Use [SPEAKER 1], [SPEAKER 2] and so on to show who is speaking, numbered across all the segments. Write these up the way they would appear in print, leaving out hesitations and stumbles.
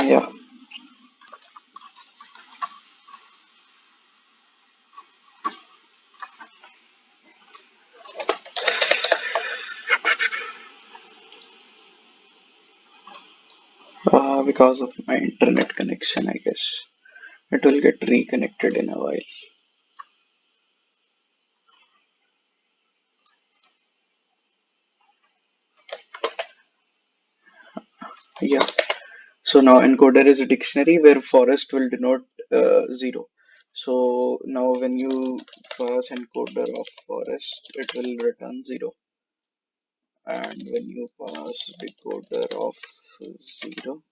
[SPEAKER 1] Yeah. Because of my internet connection, I guess. It will get reconnected in a while. Yeah. So now encoder is a dictionary where forest will denote 0. So now when you pass encoder of forest, it will return 0. And when you pass decoder of 0,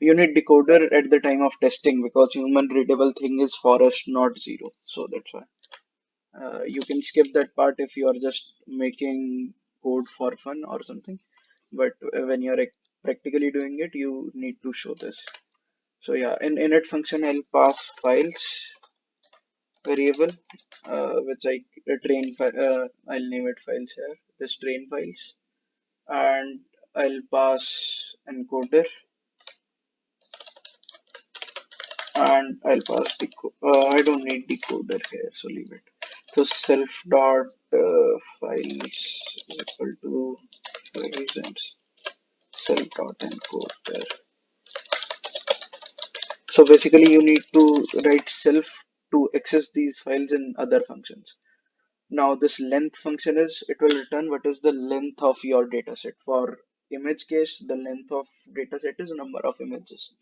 [SPEAKER 1] you need decoder at the time of testing because human readable thing is forest, not 0. So that's why. You can skip that part if you are just making code for fun or something. But when you're practically doing it, you need to show this. So yeah, in init function, I'll pass files variable, which I I'll name it files here. This train files, and I'll pass encoder, and I'll pass I don't need decoder here, so leave it. So self dot files is equal to files and self dot encoder. So basically, you need to write self to access these files in other functions. Now this length function is, it will return what is the length of your dataset. For image case, the length of dataset is number of images.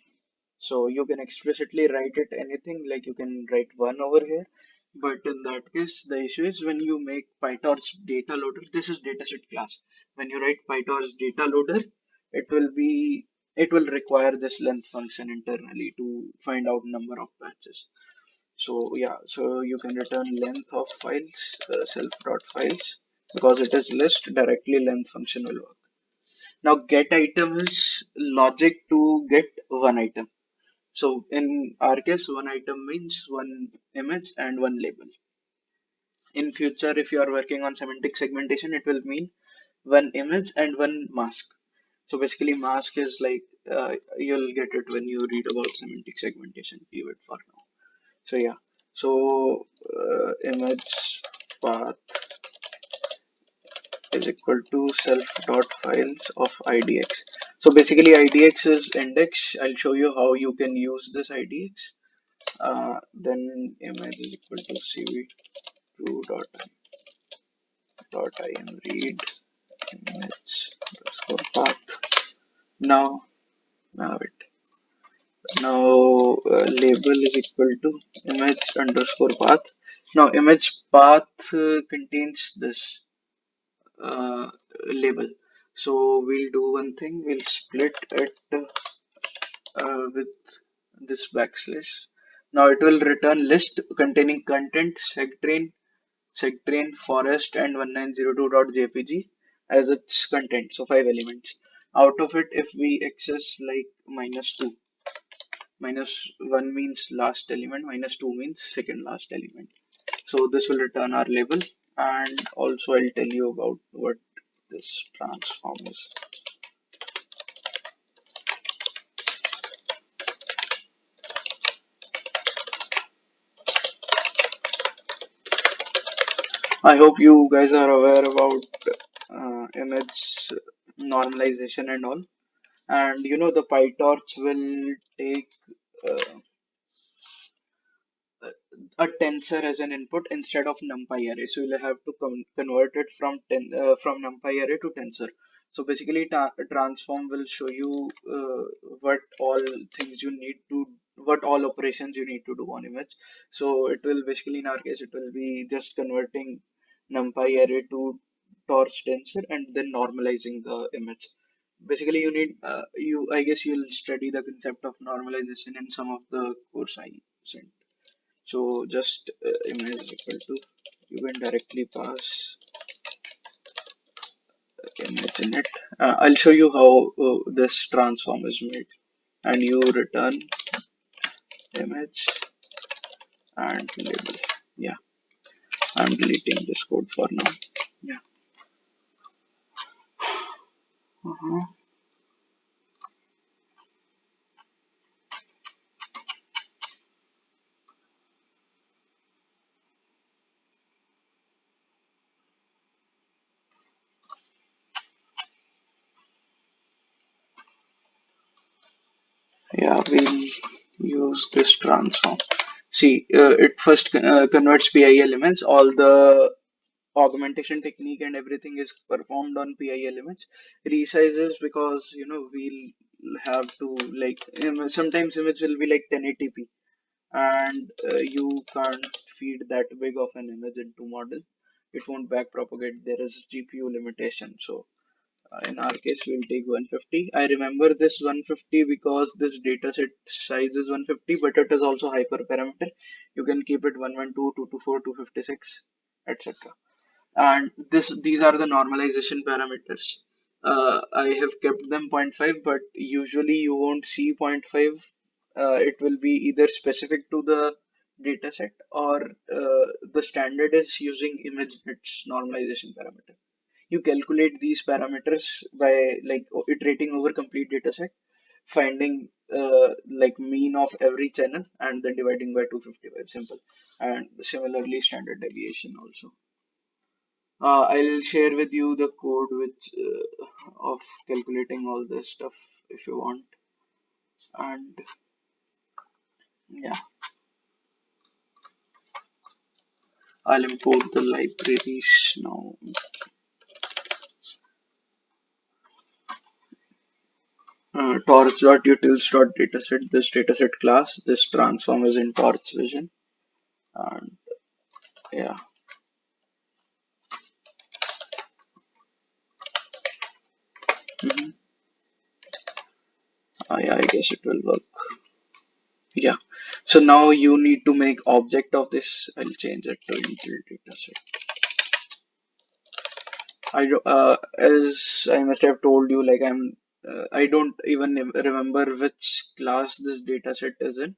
[SPEAKER 1] So you can explicitly write it anything, like you can write one over here. But in that case, the issue is when you make pytorch data loader, this is dataset class. When you write pytorch data loader, it will be it will require this length function internally to find out number of batches. So yeah, so you can return length of files, self dot files, because it is list, directly length function will work. Now get item is logic to get one item. So in our case, one item means one image and one label. In future, if you are working on semantic segmentation, it will mean one image and one mask. So basically, mask is like you'll get it when you read about semantic segmentation. Leave it for now. So yeah, so image path is equal to self dot files of idx. So basically, idx is index. I'll show you how you can use this idx. Then image is equal to cv2 dot im read image underscore path. Now, wait. Now label is equal to image underscore path. Now image path contains this uh, label. So we'll do one thing. We'll split it with this backslash. Now it will return list containing content segtrain forest and 1902.jpg as its content. So 5 elements. Out of it, if we access like -2, -1 means last element, -2 means second last element. So this will return our label, and also I'll tell you about what this transform is. I hope you guys are aware about image normalization and all. And you know the PyTorch will take uh, a tensor as an input instead of numpy array. So you'll have to convert it from numpy array to tensor. So basically, transform will show you what all things you need to, what all operations you need to do on image. So it will basically, in our case, it will be just converting numpy array to torch tensor and then normalizing the image. Basically, you need I guess you'll study the concept of normalization in some of the course I sent. So just image is equal to, you can directly pass image in it. I'll show you how this transform is made, and you return image and label. Yeah, I'm deleting this code for now. Yeah. Uh-huh. Yeah, we'll use this transform. See, it first converts PI elements. All the augmentation technique and everything is performed on PI elements. Resizes because we'll have to like sometimes image will be like 1080p, and you can't feed that big of an image into model. It won't backpropagate. There is GPU limitation. So in our case, we'll take 150. I remember this 150 because this dataset size is 150, but it is also hyperparameter. You can keep it 112, 224, 256, etc. And these are the normalization parameters. I have kept them zero point 0.5, but usually you won't see zero point 0.5. It will be either specific to the dataset or the standard is using image bits normalization parameter. You calculate these parameters by like iterating over complete dataset, finding like mean of every channel and then dividing by 255. Simple. And similarly standard deviation also. I'll share with you the code which of calculating all this stuff if you want. And yeah, I'll import the libraries now. Torch.utils.dataset, this dataset class, this transform is in torch vision. And yeah. Mhm. Yeah, I guess it will work. Yeah. So now you need to make object of this. I'll change it to Intel dataset. As I must have told you, like I don't even remember which class this dataset is in.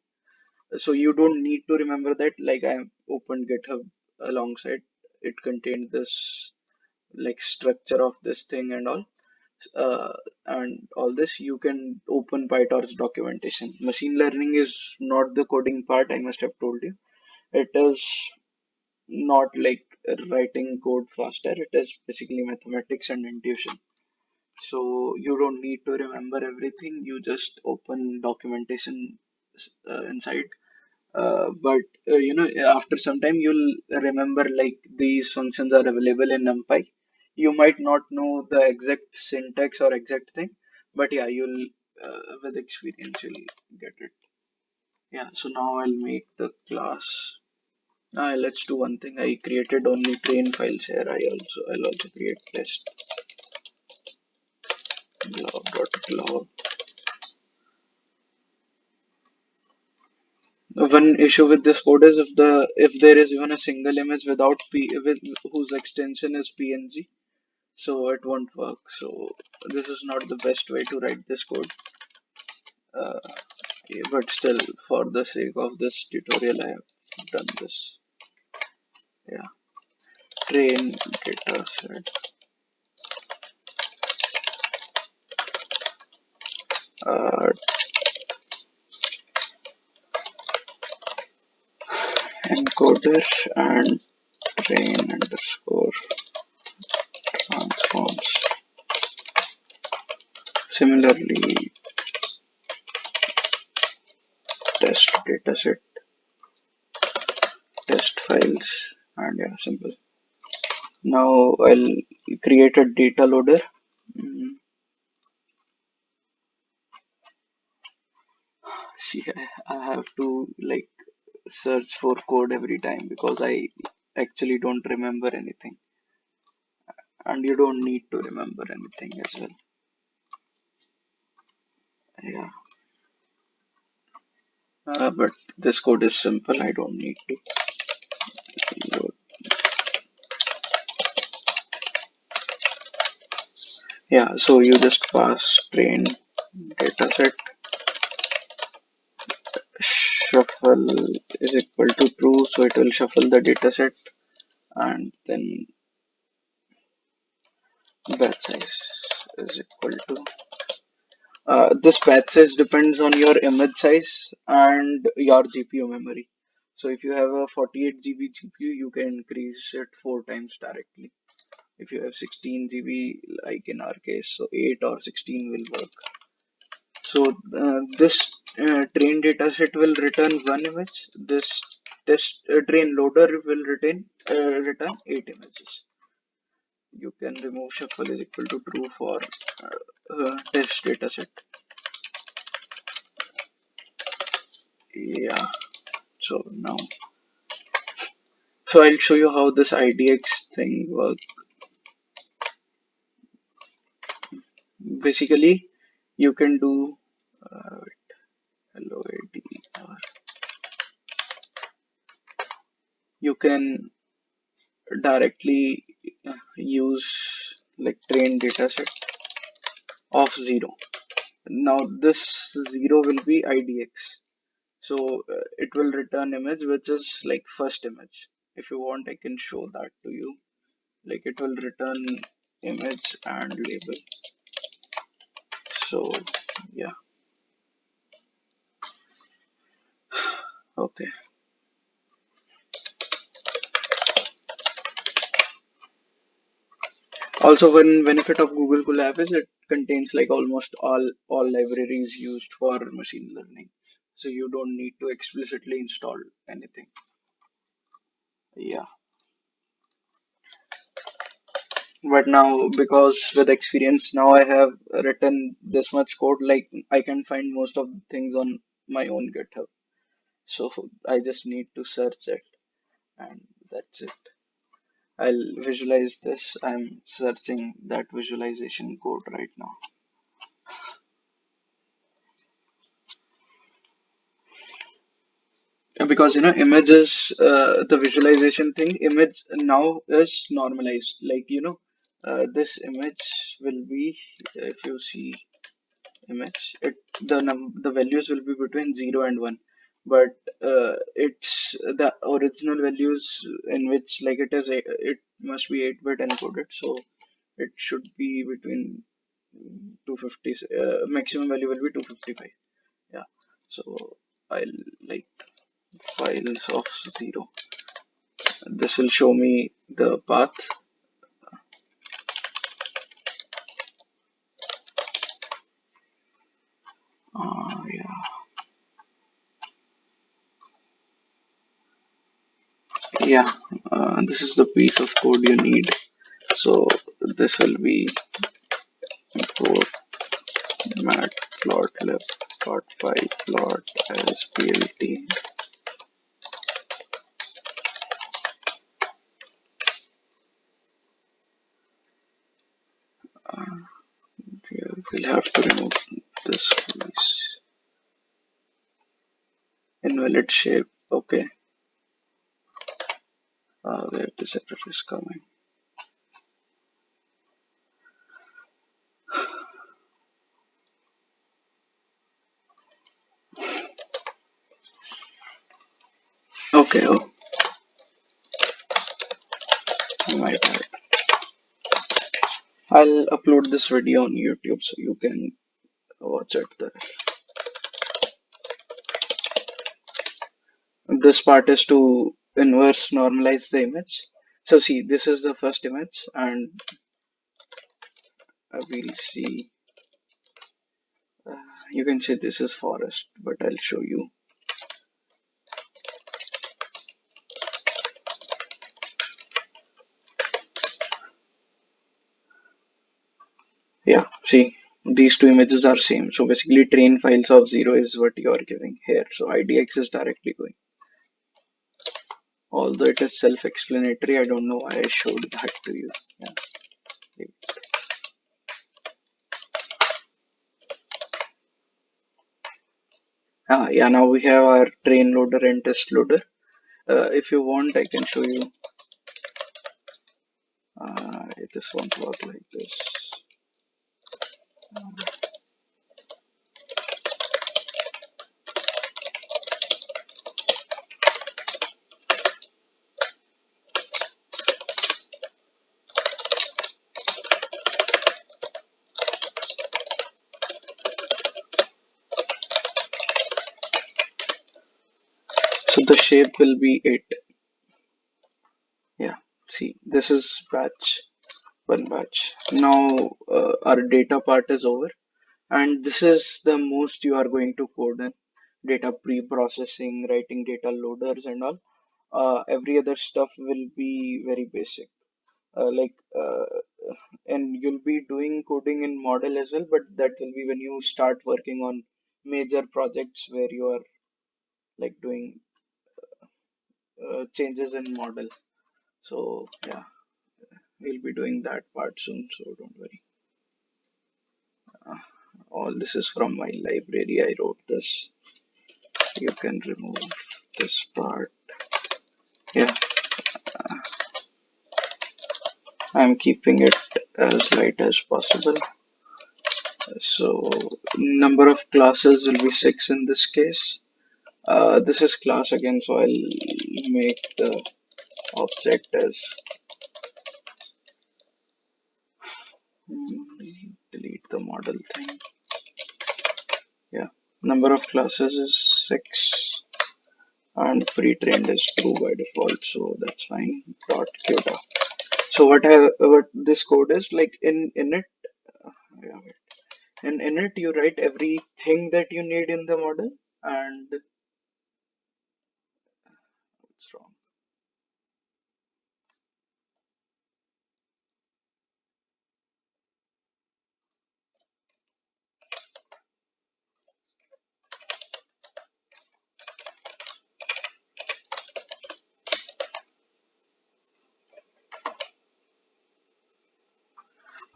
[SPEAKER 1] So you don't need to remember that. Like I opened GitHub alongside. It contained this like structure of this thing and all. And all this you can open PyTorch documentation. Machine learning is not the coding part. I must have told you. It is not like writing code faster. It is basically mathematics and intuition. So you don't need to remember everything. You just open documentation inside. But after some time, you'll remember like these functions are available in NumPy. You might not know the exact syntax or exact thing, but yeah, you'll with experience you'll get it. Yeah. So now I'll make the class. Let's do one thing. I created only train files here. I'll also create test log. One issue with this code is if there is even a single image without whose extension is PNG, so it won't work. So this is not the best way to write this code. Uh, yeah, but still, for the sake of this tutorial, I have done this. Yeah, train data set, uh, encoder and train underscore transforms. Similarly, test dataset, test files, and yeah, simple. Now I'll create a data loader. Mm, See, I have to like search for code every time because I actually don't remember anything, and you don't need to remember anything as well. Yeah, but this code is simple. I don't need to load. Yeah, so you just pass train dataset shuffle is equal to true, so it will shuffle the dataset, and then batch size is equal to this batch size depends on your image size and your GPU memory. So if you have a 48 GB GPU, you can increase it 4 times directly. If you have 16 GB, like in our case, so 8 or 16 will work. So this train data set will return one image. This test train loader will return 8 images. You can remove shuffle is equal to true for test data set. Yeah. So now, so I'll show you how this IDX thing works. Basically, you can do hello ADR. You can directly use like train dataset of 0. Now this 0 will be IDX. So it will return image which is like first image. If you want, I can show that to you. Like it will return image and label. So yeah, okay. Also, one benefit of Google Colab is it contains like almost all libraries used for machine learning. So you don't need to explicitly install anything. Yeah. But now, because with experience, now I have written this much code, like I can find most of the things on my own GitHub. So I just need to search it, and that's it. I'll visualize this. I'm searching that visualization code right now. Because images, the visualization thing, image now is normalized. Like this image will be, if you see image, the values will be between 0 and 1, but it's the original values in which, like, it must be 8-bit encoded, so it should be between 250, maximum value will be 255. Yeah, so I'll like files of 0. This will show me the path. Yeah, yeah. This is the piece of code you need. So this will be import matplotlib.pyplot as plt. We'll have to remove this piece. Invalid shape. Okay. Where the separate is coming. Okay. Oh, my bad. I'll upload this video on YouTube so you can watch it there. This part is to inverse normalize the image. So see, this is the first image, and we'll see. You can say this is forest, but I'll show you. Yeah, see, these two images are same. So basically, train files of 0 is what you are giving here. So IDX is directly going. Although it is self-explanatory, I don't know why I showed that to you. Yeah. Yeah, now we have our train loader and test loader. If you want, I can show you. It just won't work like this. So the shape will be 8. Yeah, see, this is batch, one batch. Now our data part is over. And this is the most you are going to code in: data pre-processing, writing data loaders, and all. Every other stuff will be very basic. And you'll be doing coding in model as well, but that will be when you start working on major projects where you are like doing changes in model. So yeah, we'll be doing that part soon, so don't worry. All this is from my library. I wrote this. You can remove this part. Yeah, I'm keeping it as light as possible. So number of classes will be 6 in this case. This is class again, so I'll make the object as delete the model thing. Yeah, number of classes is 6 and pre-trained is true by default, so that's fine. Dot quota. So what this code is like in it, yeah, in it you write everything that you need in the model, and what's wrong?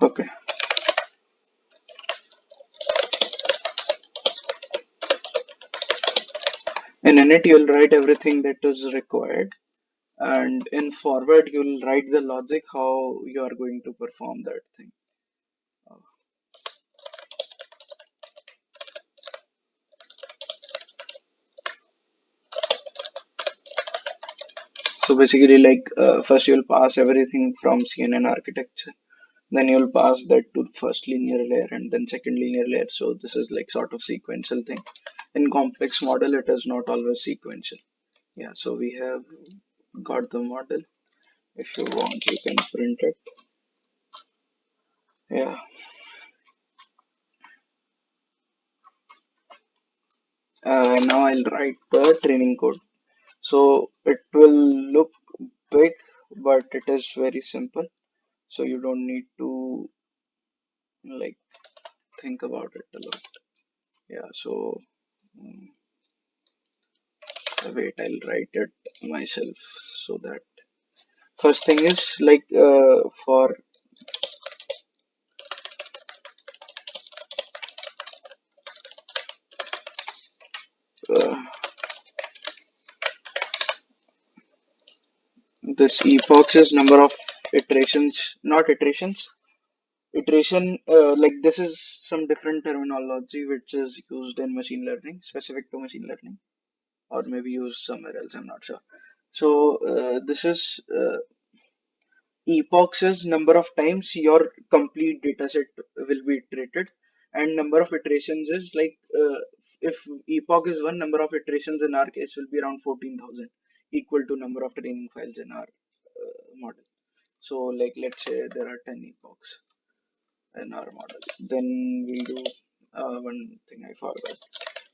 [SPEAKER 1] Okay, in init you'll write everything that is required, and in forward you'll write the logic how you are going to perform that thing. So basically, like first you'll pass everything from CNN architecture, then you'll pass that to first linear layer and then second linear layer. So this is like sort of sequential thing. In complex model, it is not always sequential. Yeah, so we have got the model. If you want, you can print it. Yeah. Now I'll write the training code. So it will look big, but it is very simple. So you don't need to like think about it a lot. Yeah. So wait, I'll write it myself so that first thing is like for uh, this epochs is number of iterations, not iterations. Iteration, like this is some different terminology which is used in machine learning, specific to machine learning, or maybe used somewhere else. I'm not sure. So this is epochs is number of times your complete dataset will be iterated, and number of iterations is like if epoch is one, number of iterations in our case will be around 14,000, equal to number of training files in our model. So like let's say there are 10 epochs in our model. Then we'll do one thing I forgot.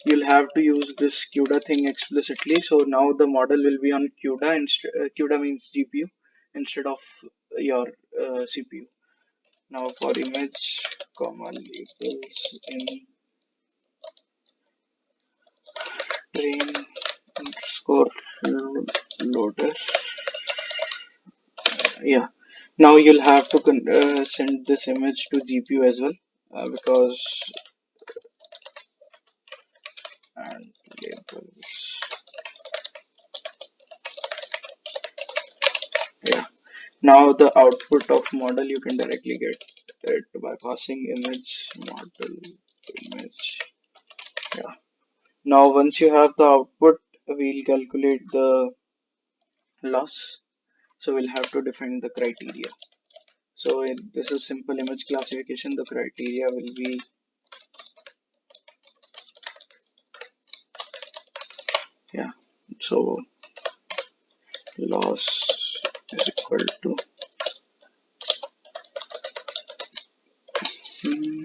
[SPEAKER 1] You'll have to use this CUDA thing explicitly. So now the model will be on CUDA. CUDA means GPU instead of your CPU. Now for image, comma labels in train underscore loader. Yeah. Now you'll have to send this image to GPU as well, because and labels. Yeah. Now the output of model you can directly get it by passing image model image. Yeah. Now once you have the output, we'll calculate the loss. So we'll have to define the criteria. So this is simple image classification. The criteria will be yeah. So loss is equal to hmm,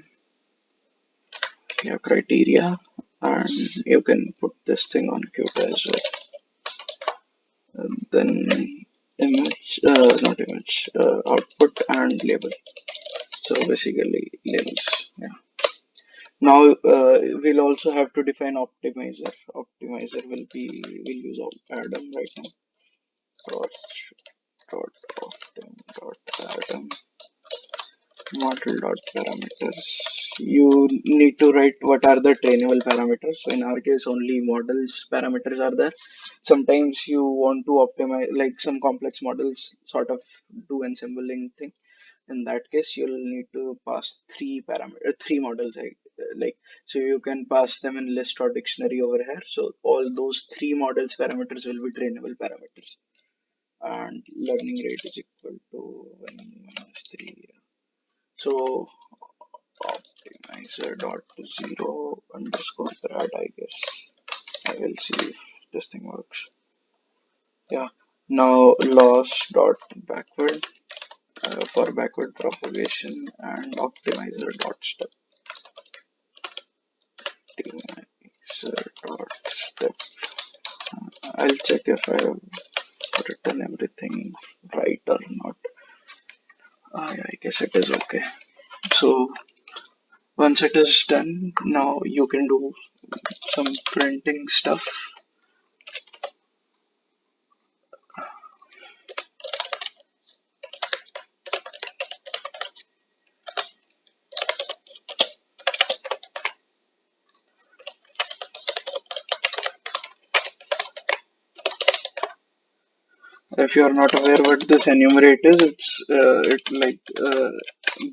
[SPEAKER 1] your criteria, and you can put this thing on Qt as well. And then image, not image, output and label. So basically labels. Yeah. Now we'll also have to define optimizer. Optimizer we'll use Atom right now. Torch dot optim dot Atom model dot parameters. You need to write what are the trainable parameters. So in our case, only models parameters are there. Sometimes you want to optimize, like some complex models sort of do ensembling thing. In that case, you'll need to pass three models, like, so you can pass them in list or dictionary over here. So all those three models parameters will be trainable parameters, and learning rate is equal to 1 minus 3. So optimizer dot zero underscore grad, I guess. I will see if this thing works. Yeah. Now loss dot backward for backward propagation, and optimizer dot step. Optimizer dot step. I'll check if I have written everything right or not. I guess it is okay. So once it is done, now you can do some printing stuff. If you are not aware what this enumerate is,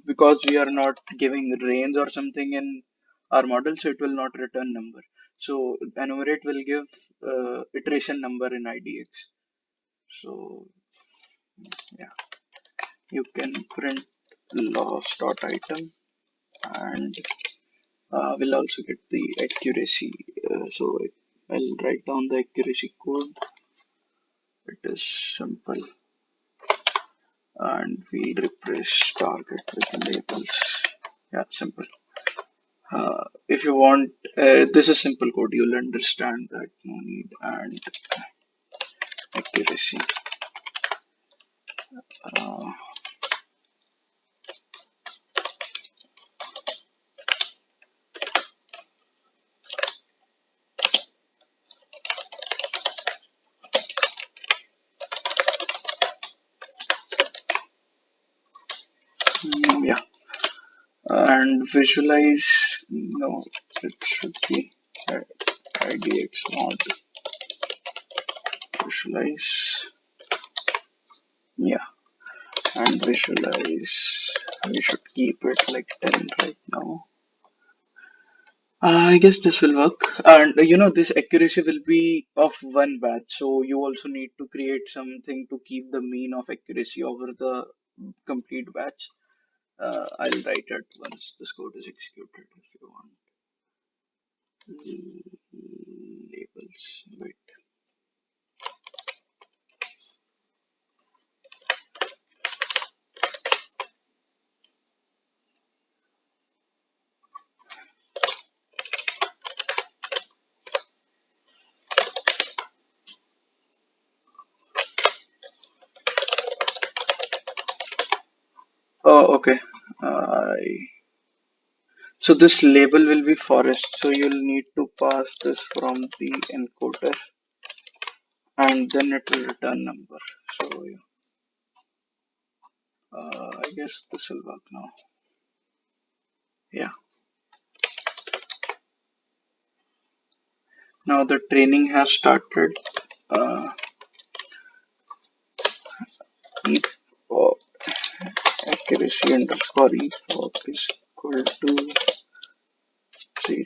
[SPEAKER 1] because we are not giving range or something in our model, so it will not return number. So enumerate will give iteration number in IDX. So yeah, you can print loss dot item, and we'll also get the accuracy. So I'll write down the accuracy code. It is simple, and we refresh target with labels. Yeah, simple. If you want, this is simple code. You'll understand that. No need. And accuracy. Uh, yeah. And visualize. No, it should be IDX mod. Visualize. Yeah. And visualize. We should keep it like 10 right now. I guess this will work. And this accuracy will be of one batch. So you also need to create something to keep the mean of accuracy over the complete batch. I'll write it once this code is executed if you want. Labels. Wait. Oh, okay. So this label will be forest. So you'll need to pass this from the encoder, and then it will return number. So I guess this will work now. Yeah. Now the training has started. If accuracy underscore epoch is equal to 0.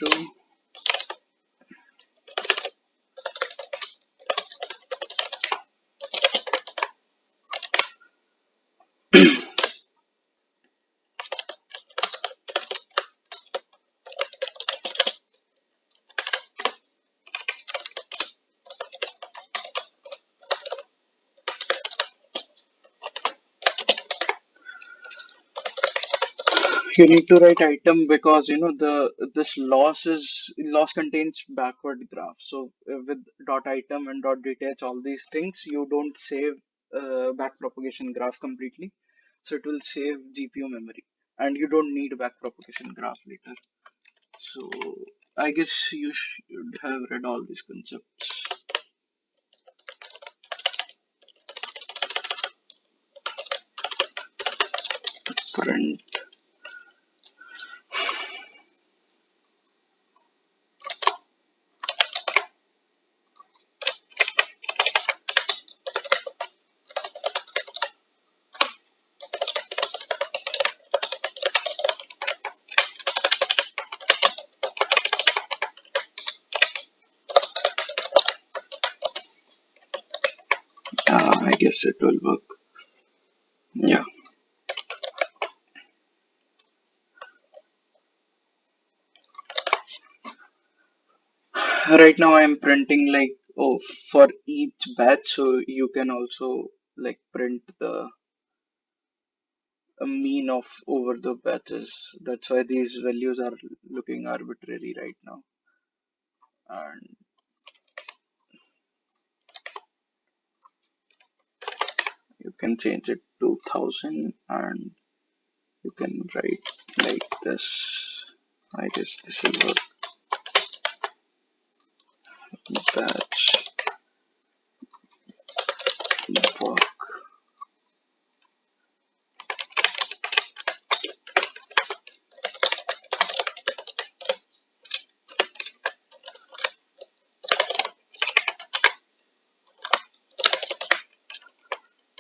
[SPEAKER 1] You need to write item because the this loss contains backward graph. So with dot item and dot detach all these things, you don't save back propagation graph completely. So it will save GPU memory, and you don't need back propagation graph later. So I guess you should have read all these concepts. Print. I guess it will work. Yeah. Right now I'm printing like, oh, for each batch, so you can also like print the a mean of over the batches. That's why these values are looking arbitrary right now. And you can change it to 1000, and you can write like this. I guess this will work. Batch epoch.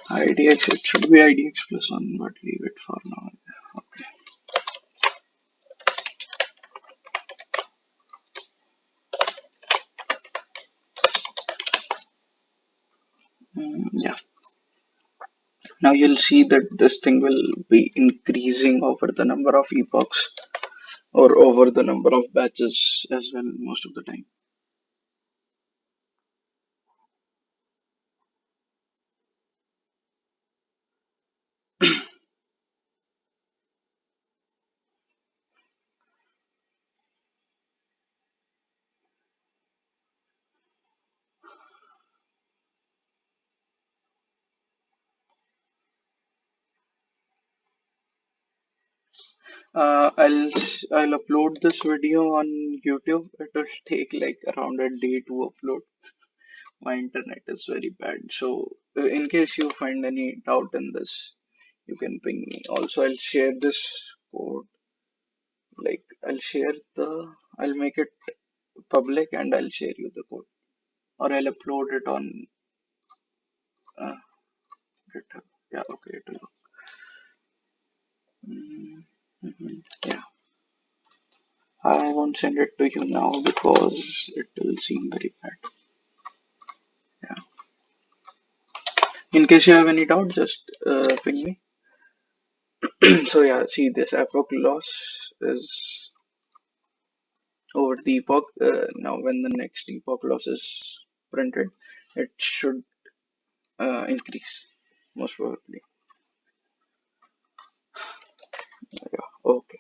[SPEAKER 1] IDX, it should be IDX plus 1, but leave it for now. Okay. Yeah. Now you'll see that this thing will be increasing over the number of epochs or over the number of batches as well most of the time. I'll upload this video on YouTube. It will take like around a day to upload. My internet is very bad. So in case you find any doubt in this, you can ping me. Also, I'll share this code. Like I'll make it public and I'll share you the code, or I'll upload it on uh, GitHub. Yeah, okay, it will. Yeah, I won't send it to you now because it will seem very bad. Yeah. In case you have any doubt, just ping me. So yeah, see this epoch loss is over the epoch. Now when the next epoch loss is printed, it should increase most probably. Yeah. Okay.